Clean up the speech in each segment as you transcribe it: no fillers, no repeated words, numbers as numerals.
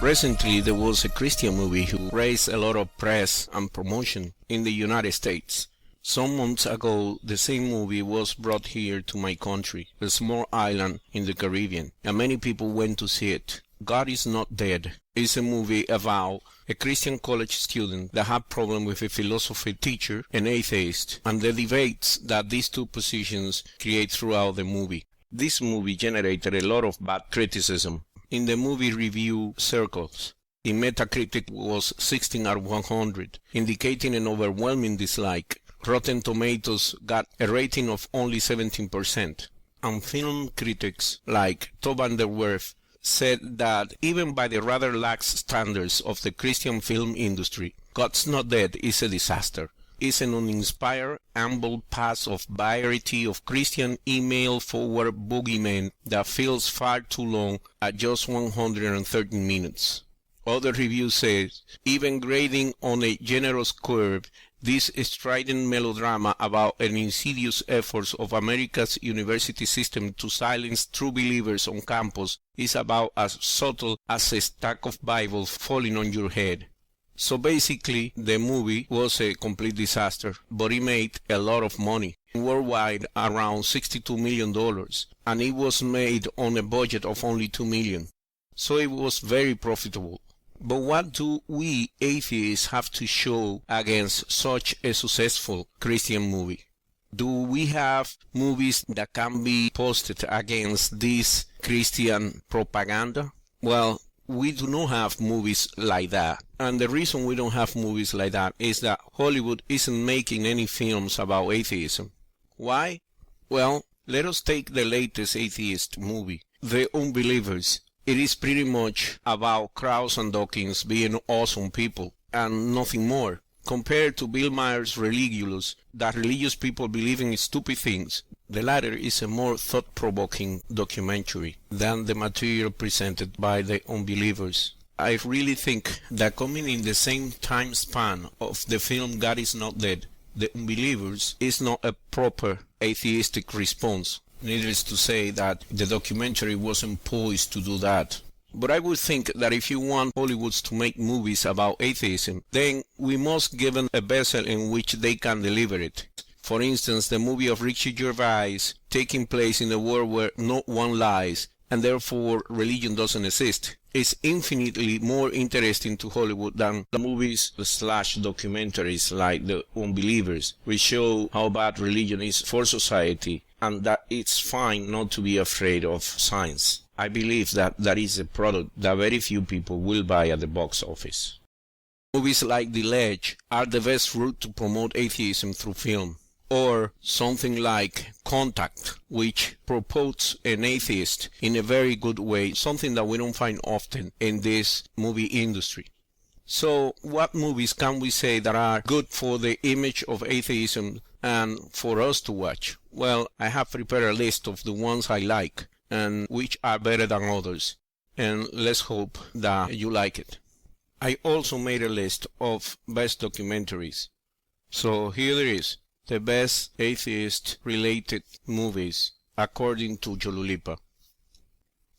Recently, there was a Christian movie who raised a lot of press and promotion in the United States. Some months ago, the same movie was brought here to my country, a small island in the Caribbean, and many people went to see it. God is Not Dead is a movie about a Christian college student that had problem with a philosophy teacher, an atheist, and the debates that these two positions create throughout the movie. This movie generated a lot of bad criticism in the movie review circles. In Metacritic was 16 out of 100, indicating an overwhelming dislike. Rotten Tomatoes got a rating of only 17%. And film critics like Tom van der Werf said that even by the rather lax standards of the Christian film industry, God's Not Dead is a disaster. It's an uninspired, humble pass of variety of Christian email-forward boogeymen that feels far too long at just 113 minutes. Other reviews say, even grading on a generous curve, this strident melodrama about an insidious effort of America's university system to silence true believers on campus is about as subtle as a stack of Bibles falling on your head. So basically, the movie was a complete disaster, but it made a lot of money. Worldwide, around $62 million, and it was made on a budget of only $2 million. So it was very profitable. But what do we atheists have to show against such a successful Christian movie? Do we have movies that can be posted against this Christian propaganda? Well, we do not have movies like that. And the reason we don't have movies like that is that Hollywood isn't making any films about atheism. Why? Well, let us take the latest atheist movie, The Unbelievers. It is pretty much about Krauss and Dawkins being awesome people and nothing more. Compared to Bill Maher's Religulous, that religious people believe in stupid things, the latter is a more thought-provoking documentary than the material presented by The Unbelievers. I really think that coming in the same time span of the film God is Not Dead, The Unbelievers is not a proper atheistic response. Needless to say that the documentary wasn't poised to do that. But I would think that if you want Hollywood to make movies about atheism, then we must give them a vessel in which they can deliver it. For instance, the movie of Ricky Gervais taking place in a world where no one lies, and therefore religion doesn't exist, is infinitely more interesting to Hollywood than the movies / documentaries like The Unbelievers, which show how bad religion is for society and that it's fine not to be afraid of science. I believe that that is a product that very few people will buy at the box office. Movies like The Ledge are the best route to promote atheism through film. Or something like Contact, which promotes an atheist in a very good way, something that we don't find often in this movie industry. So what movies can we say that are good for the image of atheism and for us to watch? Well, I have prepared a list of the ones I like and which are better than others, and let's hope that you like it. I also made a list of best documentaries. So here there is. The best atheist-related movies, according to JOLULIPA.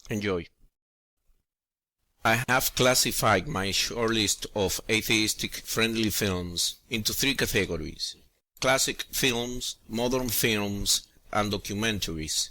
Enjoy. I have classified my shortlist of atheistic-friendly films into 3 categories: classic films, modern films, and documentaries.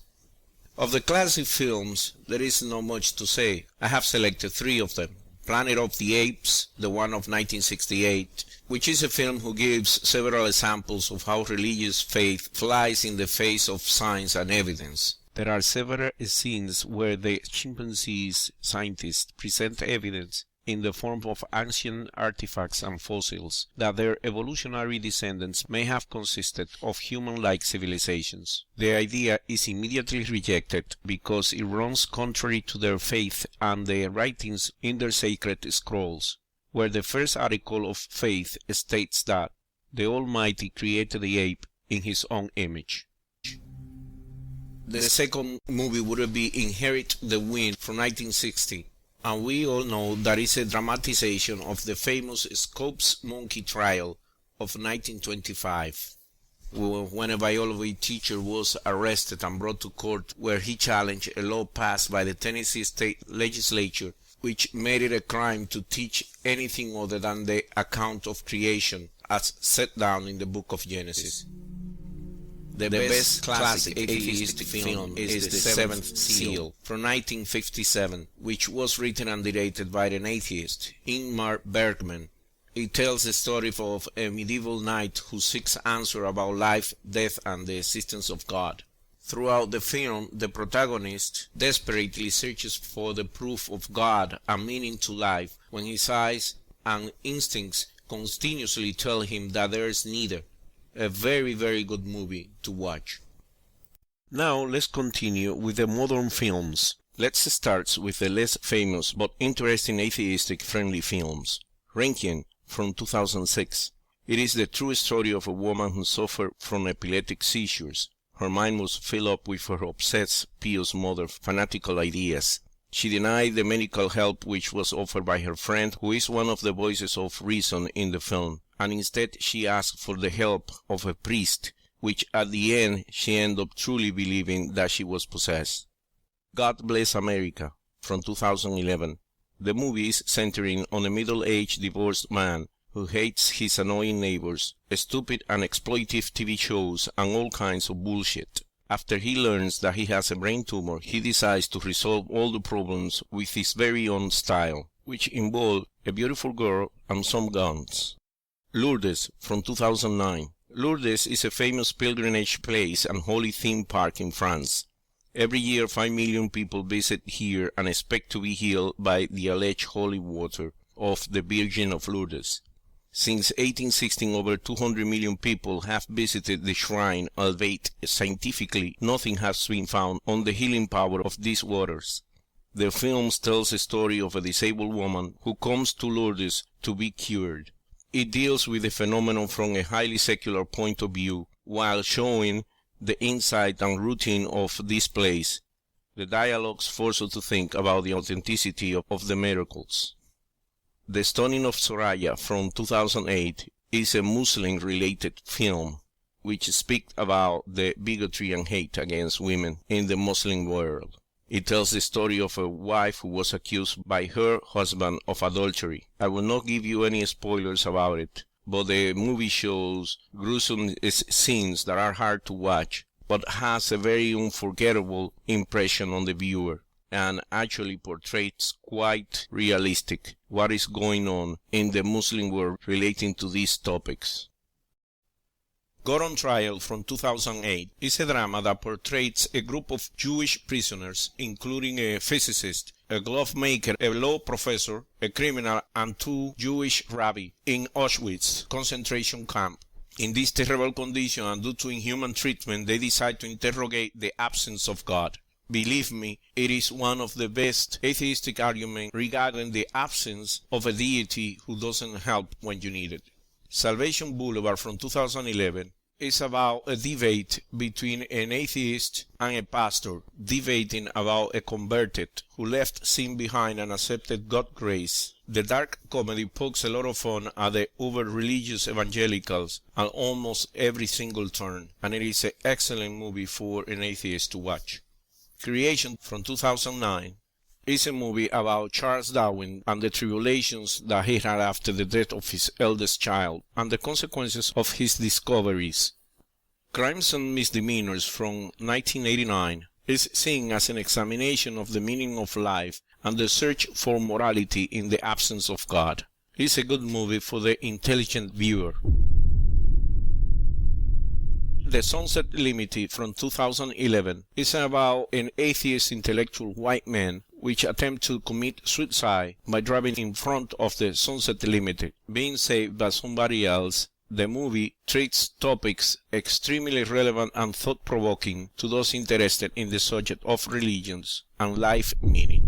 Of the classic films, there is not much to say. I have selected 3 of them. Planet of the Apes, the one of 1968, which is a film who gives several examples of how religious faith flies in the face of science and evidence. There are several scenes where the chimpanzees scientists present evidence in the form of ancient artifacts and fossils that their evolutionary descendants may have consisted of human-like civilizations. The idea is immediately rejected because it runs contrary to their faith and the writings in their sacred scrolls, where the first article of faith states that the Almighty created the ape in His own image. The second movie would be Inherit the Wind from 1960. And we all know that it's a dramatization of the famous Scopes monkey trial of 1925, when a biology teacher was arrested and brought to court where he challenged a law passed by the Tennessee state legislature which made it a crime to teach anything other than the account of creation as set down in the book of Genesis. The best classic atheistic film is The Seventh Seal from 1957, which was written and directed by an atheist, Ingmar Bergman. It tells the story of a medieval knight who seeks answer about life, death, and the existence of God. Throughout the film, the protagonist desperately searches for the proof of God and meaning to life when his eyes and instincts continuously tell him that there is neither. A very, very good movie to watch. Now let's continue with the modern films. Let's start with the less famous but interesting atheistic friendly films. Requiem from 2006. It is the true story of a woman who suffered from epileptic seizures. Her mind was filled up with her obsessed, pious mother's fanatical ideas. She denied the medical help which was offered by her friend, who is one of the voices of reason in the film, and instead she asked for the help of a priest, which at the end she ended up truly believing that she was possessed. God Bless America from 2011. The movie is centering on a middle-aged divorced man who hates his annoying neighbors, stupid and exploitive TV shows, and all kinds of bullshit. After he learns that he has a brain tumor, he decides to resolve all the problems with his very own style, which involve a beautiful girl and some guns. Lourdes from 2009. Lourdes is a famous pilgrimage place and holy theme park in France. Every year 5 million people visit here and expect to be healed by the alleged holy water of the Virgin of Lourdes. Since 1816, over 200 million people have visited the shrine, albeit scientifically nothing has been found on the healing power of these waters. The film tells the story of a disabled woman who comes to Lourdes to be cured. It deals with the phenomenon from a highly secular point of view, while showing the insight and routine of this place. The dialogues force us to think about the authenticity of the miracles. The Stoning of Soraya from 2008 is a Muslim-related film which speaks about the bigotry and hate against women in the Muslim world. It tells the story of a wife who was accused by her husband of adultery. I will not give you any spoilers about it, but the movie shows gruesome scenes that are hard to watch, but has a very unforgettable impression on the viewer, and actually portrays quite realistic what is going on in the Muslim world relating to these topics. God on Trial from 2008 is a drama that portrays a group of Jewish prisoners, including a physicist, a glove maker, a law professor, a criminal, and 2 Jewish rabbis in Auschwitz concentration camp. In this terrible condition and due to inhuman treatment, they decide to interrogate the absence of God. Believe me, it is one of the best atheistic arguments regarding the absence of a deity who doesn't help when you need it. Salvation Boulevard from 2011 is about a debate between an atheist and a pastor, debating about a converted who left sin behind and accepted God's grace. The dark comedy pokes a lot of fun at the uber-religious evangelicals at almost every single turn, and it is an excellent movie for an atheist to watch. Creation from 2009 is a movie about Charles Darwin and the tribulations that he had after the death of his eldest child and the consequences of his discoveries. Crimes and Misdemeanors from 1989 is seen as an examination of the meaning of life and the search for morality in the absence of God. It's a good movie for the intelligent viewer. The Sunset Limited from 2011 is about an atheist intellectual white man which attempt to commit suicide by driving in front of the Sunset Limited, being saved by somebody else. The movie treats topics extremely relevant and thought-provoking to those interested in the subject of religions and life meaning.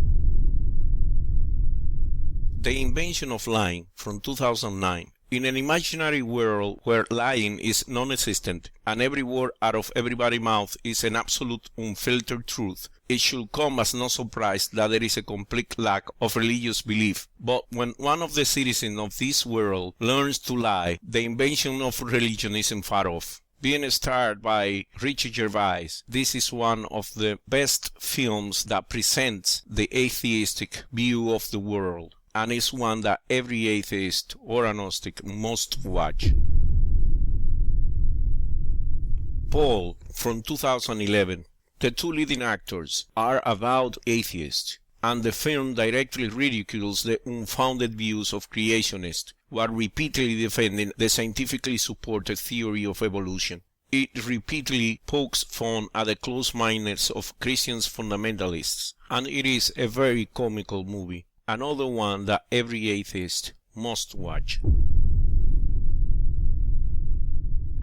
The Invention of Lying from 2009. In an imaginary world where lying is non-existent and every word out of everybody's mouth is an absolute unfiltered truth, it should come as no surprise that there is a complete lack of religious belief. But when one of the citizens of this world learns to lie, the invention of religion isn't far off. Being starred by Richard Gervais, this is one of the best films that presents the atheistic view of the world, and is one that every atheist or agnostic must watch. Paul from 2011. The two leading actors are avowed atheists, and the film directly ridicules the unfounded views of creationists, while repeatedly defending the scientifically supported theory of evolution. It repeatedly pokes fun at the close-mindedness of Christian fundamentalists, and it is a very comical movie, another one that every atheist must watch.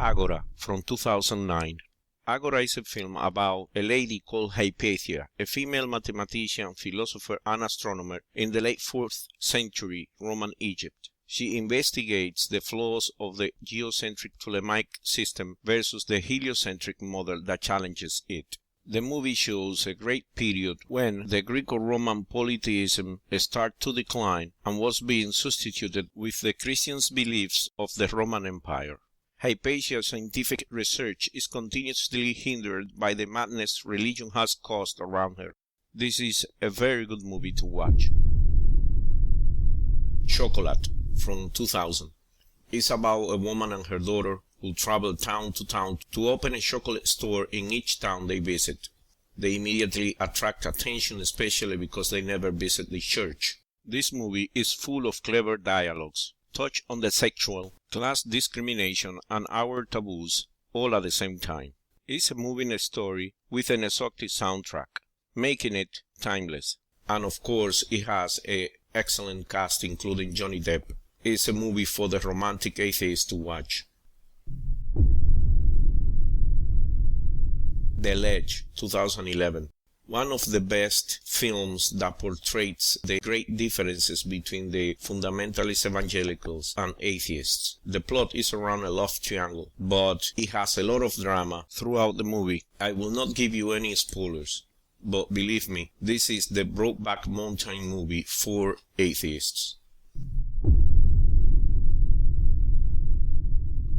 Agora from 2009. Agora is a film about a lady called Hypatia, a female mathematician, philosopher, and astronomer in the late 4th century Roman Egypt. She investigates the flaws of the geocentric Ptolemaic system versus the heliocentric model that challenges it. The movie shows a great period when the Greco-Roman polytheism started to decline and was being substituted with the Christian beliefs of the Roman Empire. Hypatia's scientific research is continuously hindered by the madness religion has caused around her. This is a very good movie to watch. Chocolate from 2000. It's about a woman and her daughter who travel town to town to open a chocolate store in each town they visit. They immediately attract attention, especially because they never visit the church. This movie is full of clever dialogues, touch on the sexual, class discrimination, and our taboos all at the same time. It's a moving story with an exotic soundtrack, making it timeless. And of course, it has an excellent cast including Johnny Depp. It's a movie for the romantic atheist to watch. The Ledge, 2011. One of the best films that portrays the great differences between the fundamentalist evangelicals and atheists. The plot is around a love triangle, but it has a lot of drama throughout the movie. I will not give you any spoilers, but believe me, this is the Brokeback Mountain movie for atheists.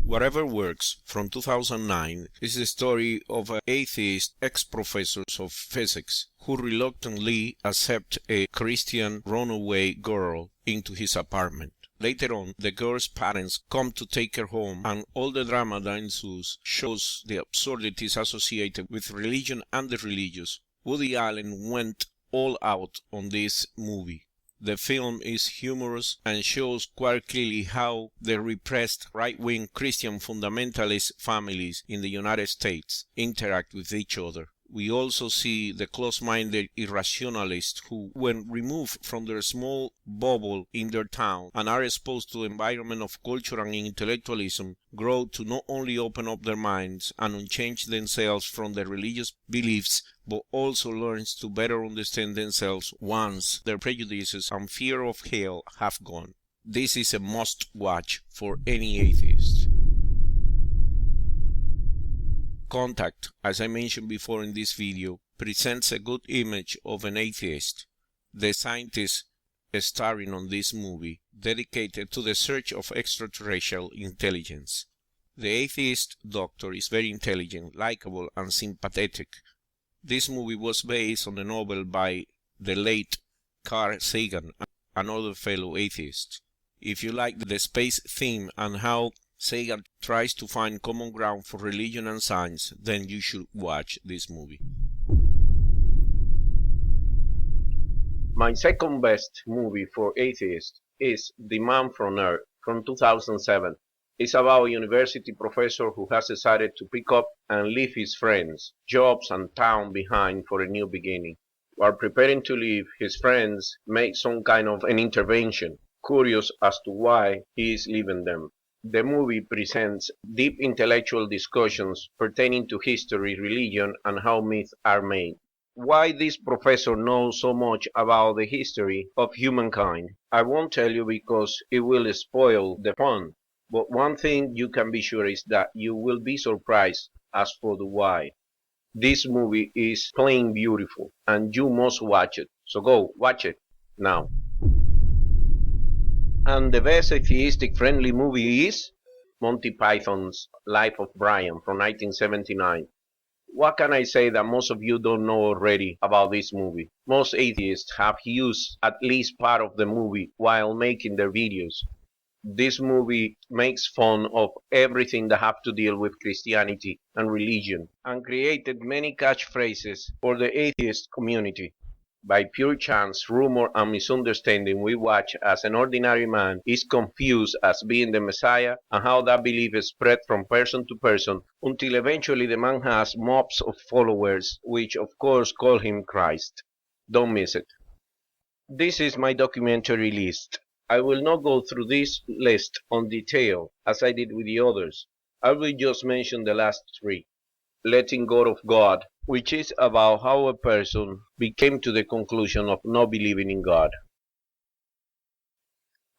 Whatever Works from 2009 is the story of an atheist ex-professor of physics who reluctantly accepts a Christian runaway girl into his apartment. Later on, the girl's parents come to take her home, and all the drama that ensues shows the absurdities associated with religion and the religious. Woody Allen went all out on this movie. The film is humorous and shows quite clearly how the repressed right-wing Christian fundamentalist families in the United States interact with each other. We also see the close-minded irrationalists who, when removed from their small bubble in their town and are exposed to the environment of culture and intellectualism, grow to not only open up their minds and unchange themselves from their religious beliefs, but also learns to better understand themselves once their prejudices and fear of hell have gone. This is a must-watch for any atheist. Contact, as I mentioned before in this video, presents a good image of an atheist. The scientist starring on this movie, dedicated to the search of extraterrestrial intelligence. The atheist doctor is very intelligent, likable, and sympathetic. This movie was based on a novel by the late Carl Sagan, another fellow atheist. If you like the space theme and how Sagan tries to find common ground for religion and science, then you should watch this movie. My second best movie for atheists is The Man from Earth from 2007. It's about a university professor who has decided to pick up and leave his friends, jobs, and town behind for a new beginning. While preparing to leave, his friends make some kind of an intervention, curious as to why he is leaving them. The movie presents deep intellectual discussions pertaining to history, religion, and how myths are made. Why this professor knows so much about the history of humankind, I won't tell you because it will spoil the fun. But one thing you can be sure is that you will be surprised as for the why. This movie is plain beautiful, and you must watch it. So go watch it now. And the best atheistic friendly movie is Monty Python's Life of Brian from 1979. What can I say that most of you don't know already about this movie? Most atheists have used at least part of the movie while making their videos. This movie makes fun of everything that have to deal with Christianity and religion, and created many catchphrases for the atheist community. By pure chance, rumor, and misunderstanding, we watch as an ordinary man is confused as being the Messiah, and how that belief is spread from person to person until eventually the man has mobs of followers, which of course call him Christ. Don't miss it. This is my documentary list. I will not go through this list on detail as I did with the others. I will just mention the last three. Letting Go of God, which is about how a person became to the conclusion of not believing in God.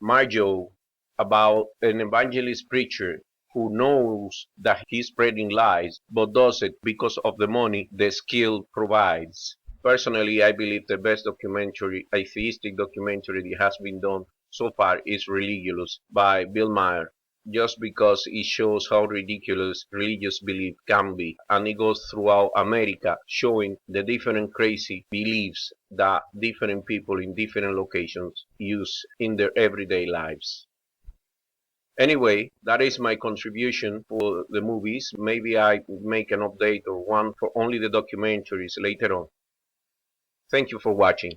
Marjo, about an evangelist preacher who knows that he's spreading lies, but does it because of the money the skill provides. Personally, I believe the best documentary, atheistic documentary that has been done so far is Religulous by Bill Maher, just because it shows how ridiculous religious belief can be, and it goes throughout America showing the different crazy beliefs that different people in different locations use in their everyday lives. Anyway, that is my contribution for the movies. Maybe I make an update or one for only the documentaries later on. Thank you for watching.